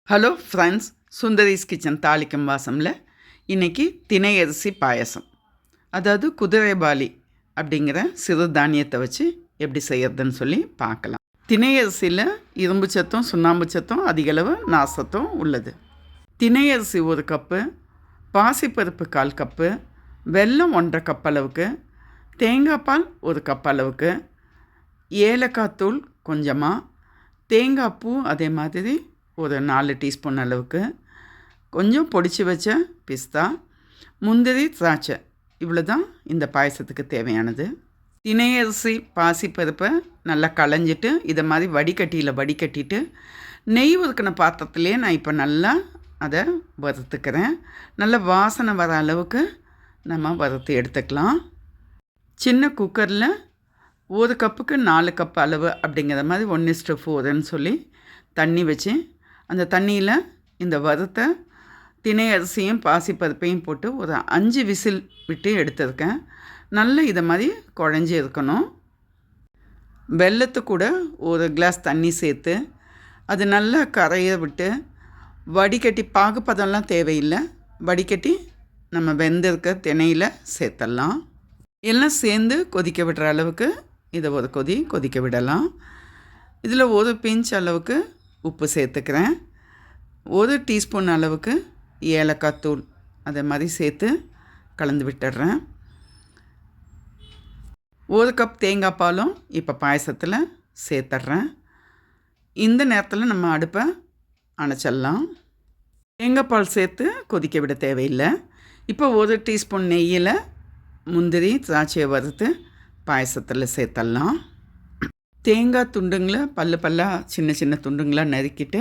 Hello friends, Sundari's kitchen தாளிக்கும் வாசமில் இன்றைக்கி தினை அரிசி பாயசம், அதாவது குதிரைபாலி அப்படிங்கிற சிறு தானியத்தை வச்சு எப்படி செய்யறதுன்னு சொல்லி பார்க்கலாம். தினை அரிசியில் இரும்பு சத்தும் சுண்ணாம்பு சத்தும் அதிகளவு நார்ச்சத்தும் உள்ளது. தினை அரிசி 1 கப்பு, பாசிப்பருப்பு 1/4 கப்பு, வெல்லம் 1/2 கப் அளவுக்கு, தேங்காய் பால் 1 கப் அளவுக்கு, ஏலக்காய் தூள் கொஞ்சமாக, தேங்காய் பூ அதே மாதிரி ஒரு 4 டீஸ்பூன் அளவுக்கு, கொஞ்சம் பொடிச்சு வச்ச பிஸ்தா, முந்திரி, திராட்சை, இவ்வளோ தான் இந்த பாயசத்துக்கு தேவையானது. தினை அரிசி பாசிப்பருப்பை நல்லா களைஞ்சிட்டு இதை மாதிரி வடிகட்டிட்டு நெய் ஊற்றின பாத்திரத்துலேயே நான் இப்போ நல்லா அதை வறுத்துக்கிறேன். நல்லா வாசனை வர அளவுக்கு நம்ம வறுத்து எடுத்துக்கலாம். சின்ன குக்கரில் 1 கப்புக்கு 4 கப் அளவு அப்படிங்கிற மாதிரி 1:4ன்னு சொல்லி தண்ணி வச்சு, அந்த தண்ணியில் இந்த வறுத்த தினை அரிசியும் பாசிப்பருப்பையும் போட்டு ஒரு 5 விசில் விட்டு எடுத்திருக்கேன். நல்லா இதை மாதிரி குழஞ்சி இருக்கணும். வெல்லத்து கூட 1 கிளாஸ் தண்ணி சேர்த்து அது நல்லா கரைய விட்டு வடிகட்டி, பாகுப்பதம்லாம் தேவையில்லை, வடிகட்டி நம்ம வெந்திருக்க தினையில் சேர்த்துடலாம். எல்லாம் சேர்ந்து கொதிக்க விடுற அளவுக்கு இதை ஒரு கொதிக்க விடலாம். இதில் 1 பிஞ்ச் அளவுக்கு உப்பு சேர்த்துக்கிறேன். 1 டீஸ்பூன் அளவுக்கு ஏலக்காய் தூள் அதே மாதிரி சேர்த்து கலந்து விட்டுடுறேன். 1 கப் தேங்காய் பாலும் இப்போ பாயசத்தில் சேர்த்துட்றேன். இந்த நேரத்தில் நம்ம அடுப்பை அணைச்சிடலாம். தேங்காய் பால் சேர்த்து கொதிக்க விட தேவையில்லை. இப்போ 1 டீஸ்பூன் நெய்யில் முந்திரி, திராட்சையை வறுத்து பாயசத்தில் சேர்த்துடலாம். தேங்காய் துண்டுங்களை பல்லாக சின்ன துண்டுங்களாக நறுக்கிட்டு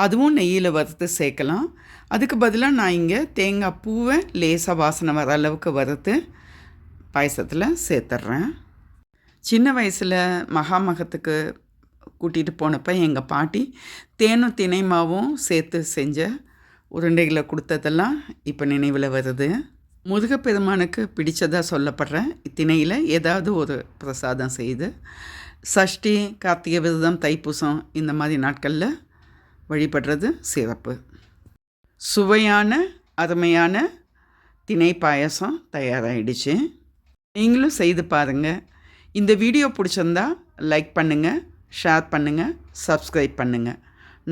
அதுவும் நெய்யில் வறுத்து சேர்க்கலாம். அதுக்கு பதிலாக நான் இங்கே தேங்காய் பூவை லேசாக வாசனை வர அளவுக்கு வறுத்து பாயசத்தில் சேர்த்துட்றேன். சின்ன வயசில் மகாமகத்துக்கு கூட்டிகிட்டு போனப்போ எங்கள் பாட்டி தேனும் தினை மாவும் சேர்த்து செஞ்ச உருண்டைகளை கொடுத்ததெல்லாம் இப்போ நினைவில் வருது. முருகப்பெருமானுக்கு பிடிச்சதாக சொல்லப்படுற திணையில் ஏதாவது ஒரு பிரசாதம் செய்து சஷ்டி, கார்த்திகை விரதம், தைப்பூசம் இந்த மாதிரி நாட்களில் வழிபடுறது சிறப்பு. சுவையான அருமையான தினை பாயசம் தயாராகிடுச்சு. நீங்களும் செய்து பாருங்கள். இந்த வீடியோ பிடிச்சிருந்தா லைக் பண்ணுங்கள், ஷேர் பண்ணுங்கள், சப்ஸ்கிரைப் பண்ணுங்கள்.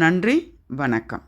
நன்றி, வணக்கம்.